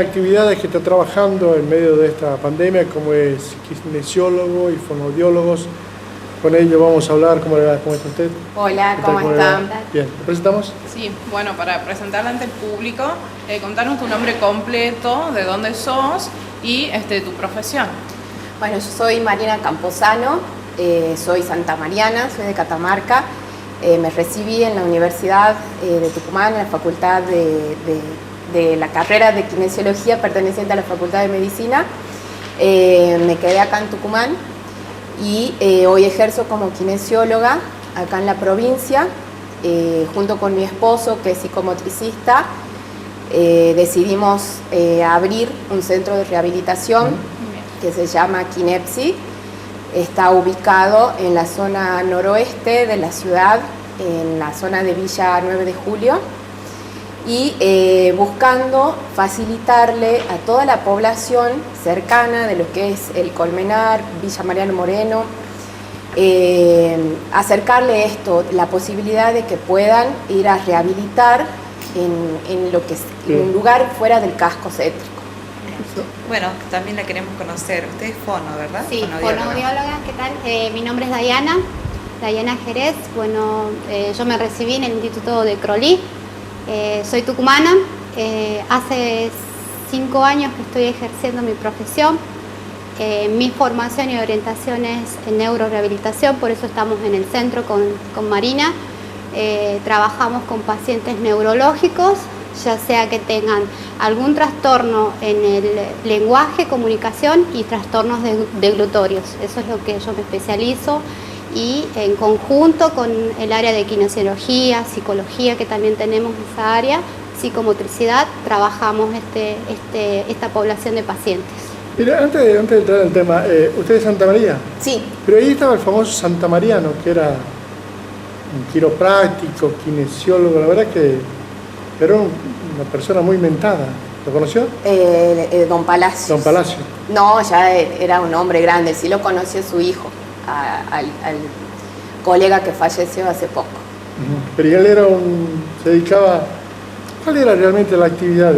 actividades que está trabajando en medio de esta pandemia, como es kinesiólogo y fonoaudiólogos. Con ello vamos a hablar. ¿Cómo está usted? Hola, ¿cómo están? Bien, ¿lo presentamos? Sí, bueno, para presentarla ante el público, contarnos tu nombre completo, de dónde sos y tu profesión. Bueno, yo soy Marina Camposano, soy santamariana, soy de Catamarca. Me recibí en la Universidad de Tucumán, en la Facultad de la carrera de Kinesiología perteneciente a la Facultad de Medicina. Me quedé acá en Tucumán y hoy ejerzo como kinesióloga acá en la provincia, junto con mi esposo, que es psicomotricista. Decidimos abrir un centro de rehabilitación que se llama Kinepsi. Está ubicado en la zona noroeste de la ciudad, en la zona de Villa 9 de Julio, y buscando facilitarle a toda la población cercana de lo que es el Colmenar, Villa Mariano Moreno, acercarle esto, la posibilidad de que puedan ir a rehabilitar en lo que es un lugar fuera del casco céntrico. Bueno, también la queremos conocer. Usted es fono, ¿verdad? Sí, fonoaudióloga. ¿Qué tal? Mi nombre es Dayana Jerez. Bueno, yo me recibí en el Instituto de Crolí. Soy tucumana. Hace 5 años que estoy ejerciendo mi profesión. Mi formación y orientación es en neurorehabilitación, por eso estamos en el centro con Marina. Trabajamos con pacientes neurológicos, ya sea que tengan algún trastorno en el lenguaje, comunicación y trastornos deglutorios. Eso es lo que yo me especializo, y en conjunto con el área de kinesiología, psicología, que también tenemos esa área, psicomotricidad, trabajamos esta población de pacientes. Mira, antes de entrar en el tema, ¿usted es Santa María? Sí. Pero ahí estaba el famoso santamariano, que era un quiropráctico, kinesiólogo, la verdad que era una persona muy mentada. ¿Lo conoció? Don Palacio. Don Palacio. No, ya era un hombre grande, sí lo conoció su hijo, al colega que falleció hace poco. Pero él se dedicaba, ¿cuál era realmente la actividad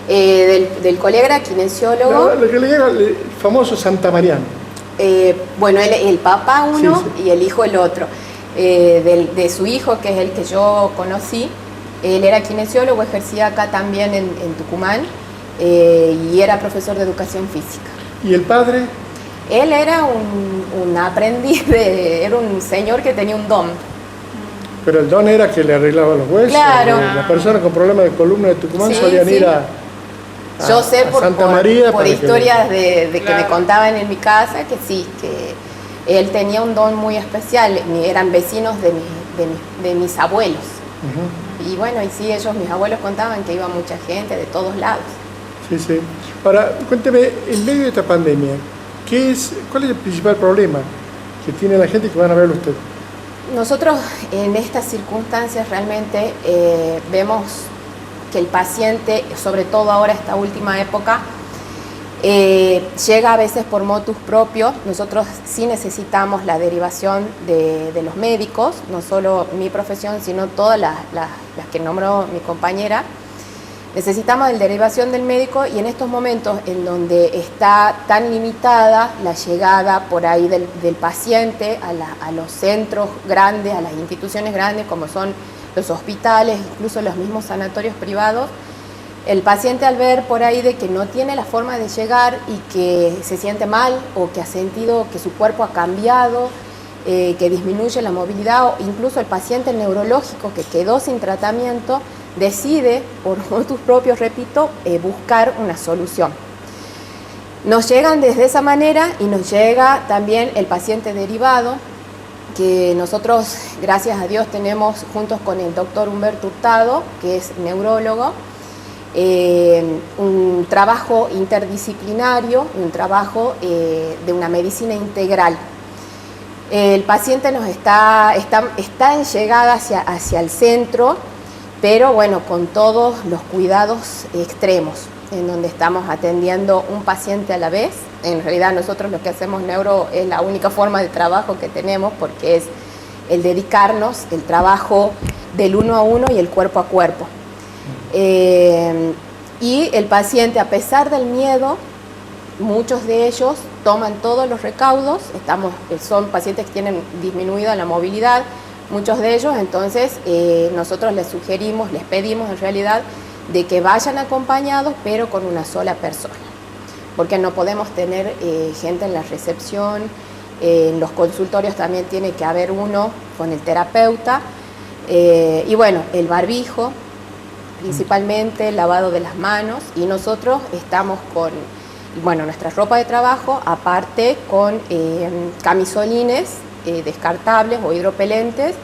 del colega era kinesiólogo. Lo que le llega el famoso santamariano. Bueno, el papá uno, sí. Y el hijo el otro. De su hijo, que es el que yo conocí, él era kinesiólogo, ejercía acá también en Tucumán, y era profesor de educación física. ¿Y el padre? Él era un aprendiz, era un señor que tenía un don. Pero el don era que le arreglaba los huesos. Claro. Las personas con problemas de columna de Tucumán solían ir a yo sé por Santa María por historias que me contaban en mi casa que sí, que él tenía un don muy especial. Eran vecinos de mis abuelos. Y bueno, y sí, mis abuelos contaban que iba mucha gente de todos lados. Sí, sí. Ahora, cuénteme, en medio de esta pandemia, ¿cuál es el principal problema que tiene la gente que van a verlo usted? Nosotros en estas circunstancias realmente vemos que el paciente, sobre todo ahora esta última época, llega a veces por motus propio. Nosotros sí necesitamos la derivación de los médicos, no solo mi profesión, sino todas las que nombró mi compañera. Necesitamos la derivación del médico, y en estos momentos en donde está tan limitada la llegada por ahí del paciente a los centros grandes, a las instituciones grandes como son los hospitales, incluso los mismos sanatorios privados, el paciente, al ver por ahí de que no tiene la forma de llegar y que se siente mal, o que ha sentido que su cuerpo ha cambiado, que disminuye la movilidad, o incluso el paciente neurológico que quedó sin tratamiento, decide, por motus propios, repito, buscar una solución. Nos llegan desde esa manera, y nos llega también el paciente derivado, que nosotros, gracias a Dios, tenemos juntos con el doctor Humberto Hurtado, que es neurólogo, un trabajo interdisciplinario, un trabajo de una medicina integral. El paciente está en llegada hacia el centro, pero bueno, con todos los cuidados extremos, en donde estamos atendiendo un paciente a la vez. En realidad nosotros lo que hacemos neuro es la única forma de trabajo que tenemos, porque es el dedicarnos, el trabajo del 1 a 1 y el cuerpo a cuerpo. Y el paciente, a pesar del miedo, muchos de ellos toman todos los recaudos, son pacientes que tienen disminuida la movilidad, muchos de ellos, entonces nosotros les sugerimos, les pedimos en realidad de que vayan acompañados, pero con una sola persona, porque no podemos tener gente en la recepción, en los consultorios también tiene que haber uno con el terapeuta, y bueno, el barbijo, principalmente el lavado de las manos, y nosotros estamos con, bueno, nuestra ropa de trabajo, aparte con camisolines descartables o hidropelentes,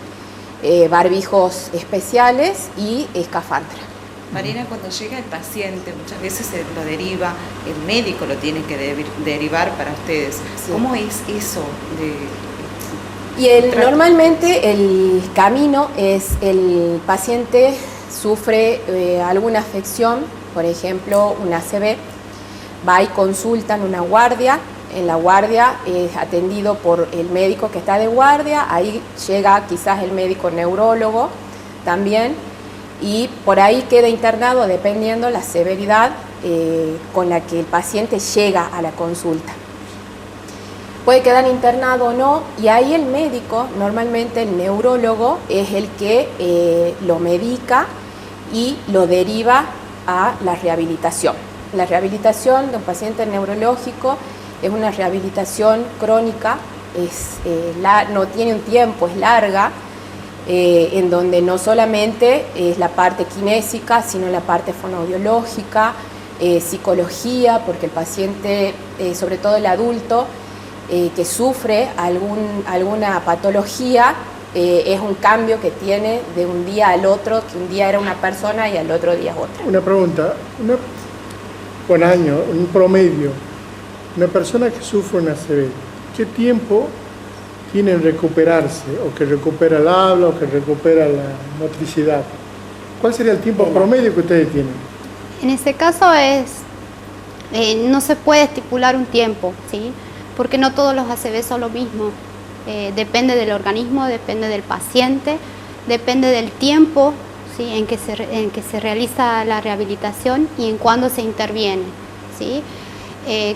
barbijos especiales y escafandra. Marina, cuando llega el paciente, muchas veces se lo deriva, el médico lo tiene que derivar para ustedes. Sí. ¿Cómo es eso? Normalmente el camino es el paciente sufre alguna afección, por ejemplo, un ACV, va y consulta en una guardia, en la guardia es atendido por el médico que está de guardia, ahí llega quizás el médico neurólogo también, y por ahí queda internado dependiendo la severidad con la que el paciente llega a la consulta. Puede quedar internado o no, y ahí el médico, normalmente el neurólogo, es el que lo medica y lo deriva a la rehabilitación. La rehabilitación de un paciente neurológico es una rehabilitación crónica, no tiene un tiempo, es larga, en donde no solamente es la parte kinésica, sino la parte fonoaudiológica, psicología, porque el paciente, sobre todo el adulto, que sufre alguna patología, es un cambio que tiene de un día al otro, que un día era una persona y al otro día es otra. Una pregunta, con años, un promedio, una persona que sufre una ACV, ¿qué tiempo tiene en recuperarse? O que recupera el habla, o que recupera la motricidad. ¿Cuál sería el tiempo promedio que ustedes tienen? En ese caso no se puede estipular un tiempo, ¿sí? Porque no todos los ACV son lo mismo. Depende del organismo, depende del paciente, depende del tiempo, ¿sí? en que se realiza la rehabilitación y en cuándo se interviene, ¿sí?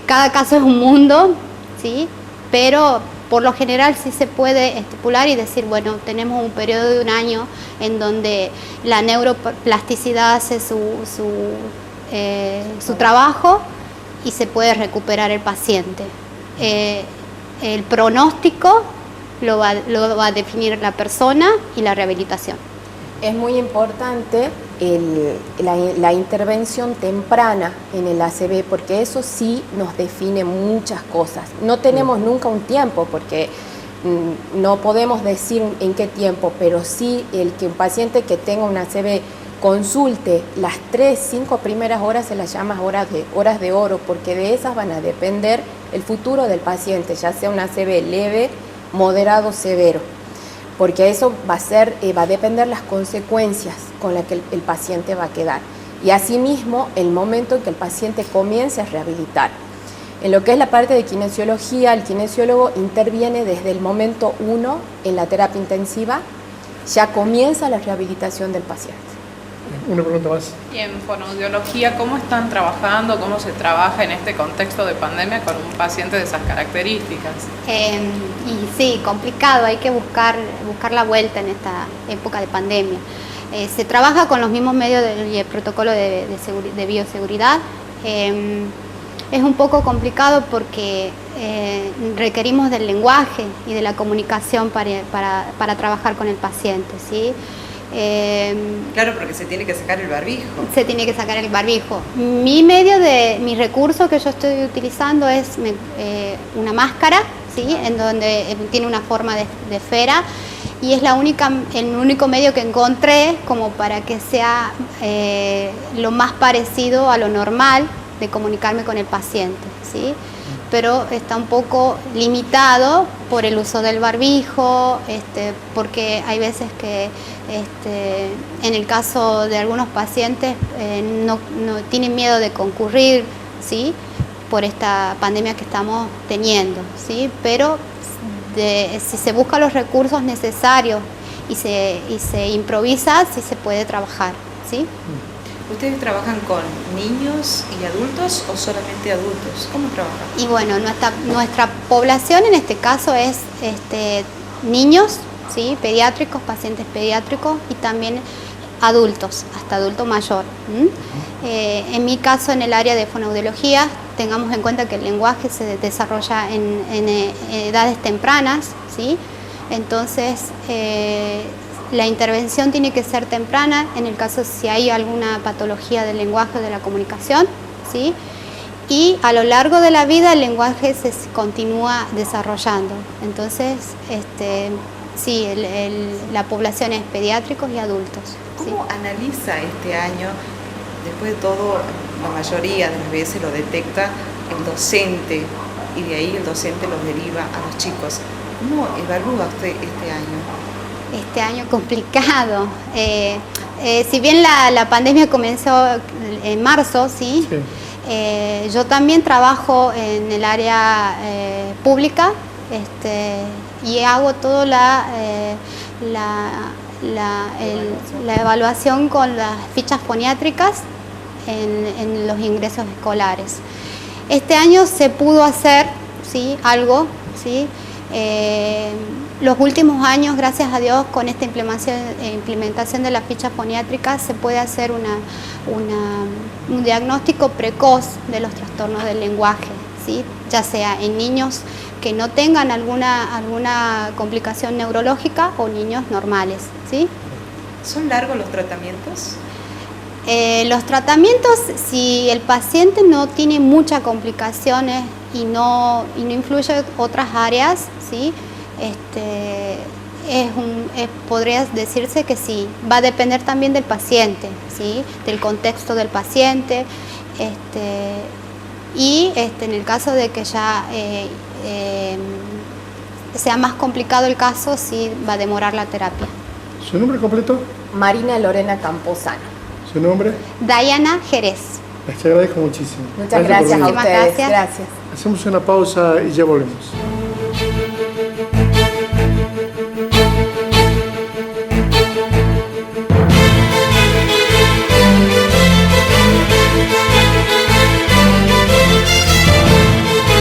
Cada caso es un mundo, ¿sí? Pero por lo general sí se puede estipular y decir, bueno, tenemos un periodo de un año en donde la neuroplasticidad hace su trabajo y se puede recuperar el paciente. El pronóstico lo va a definir la persona y la rehabilitación. Es muy importante la intervención temprana en el ACV, porque eso sí nos define muchas cosas. No tenemos nunca un tiempo, porque no podemos decir en qué tiempo, pero sí el que un paciente que tenga un ACV consulte las 3-5 primeras horas, se las llama horas de oro, porque de esas van a depender el futuro del paciente, ya sea un ACV leve, moderado, severo, porque eso va a depender las consecuencias con las que el paciente va a quedar. Y asimismo, el momento en que el paciente comience a rehabilitar. En lo que es la parte de kinesiología, el kinesiólogo interviene desde el momento 1 en la terapia intensiva, ya comienza la rehabilitación del paciente. Una pregunta más. Y en fonoaudiología, ¿cómo están trabajando, cómo se trabaja en este contexto de pandemia con un paciente de esas características? Y sí, complicado, hay que buscar la vuelta en esta época de pandemia. Se trabaja con los mismos medios del protocolo de bioseguridad. Es un poco complicado porque requerimos del lenguaje y de la comunicación para trabajar con el paciente, ¿sí? Claro, porque se tiene que sacar el barbijo. Se tiene que sacar el barbijo. Mi recurso que yo estoy utilizando es una máscara, ¿sí? En donde tiene una forma de esfera, y es el único medio que encontré como para que sea lo más parecido a lo normal de comunicarme con el paciente, ¿sí? Pero está un poco limitado por el uso del barbijo, porque hay veces que en el caso de algunos pacientes no tienen miedo de concurrir, ¿sí? Por esta pandemia que estamos teniendo, ¿sí? Pero si se buscan los recursos necesarios y se improvisa, sí se puede trabajar, ¿sí? ¿Ustedes trabajan con niños y adultos o solamente adultos? ¿Cómo trabajan? Y bueno, nuestra población en este caso es niños, ¿sí? Pediátricos, pacientes pediátricos y también adultos, hasta adulto mayor. En mi caso, en el área de fonoaudiología, tengamos en cuenta que el lenguaje se desarrolla en edades tempranas, ¿sí? Entonces, la intervención tiene que ser temprana en el caso si hay alguna patología del lenguaje o de la comunicación, ¿sí? Y a lo largo de la vida el lenguaje se continúa desarrollando. Entonces, sí, la población es pediátricos y adultos. ¿Cómo analiza este año? Después de todo, la mayoría de las veces lo detecta el docente y de ahí el docente los deriva a los chicos. ¿Cómo evalúa usted este año? Este año complicado. Si bien la pandemia comenzó en marzo, ¿sí? Sí. Yo también trabajo en el área pública y hago toda la evaluación con las fichas foniátricas en los ingresos escolares. Este año se pudo hacer, ¿sí? Algo, ¿sí? Los últimos años, gracias a Dios, con esta implementación de la ficha foniátrica se puede hacer un diagnóstico precoz de los trastornos del lenguaje, ¿sí? Ya sea en niños que no tengan alguna complicación neurológica o niños normales, ¿sí? ¿Son largos los tratamientos? Los tratamientos, si el paciente no tiene muchas complicaciones y no influye otras áreas, ¿sí? Podría decirse que sí. Va a depender también del paciente, ¿sí? Del contexto del paciente. Y en el caso de que ya sea más complicado el caso, sí va a demorar la terapia. ¿Su nombre completo? Marina Lorena Camposano. ¿Su nombre? Dayana Jerez. Les agradezco muchísimo. Muchas gracias a ustedes. Gracias. Hacemos una pausa y ya volvemos.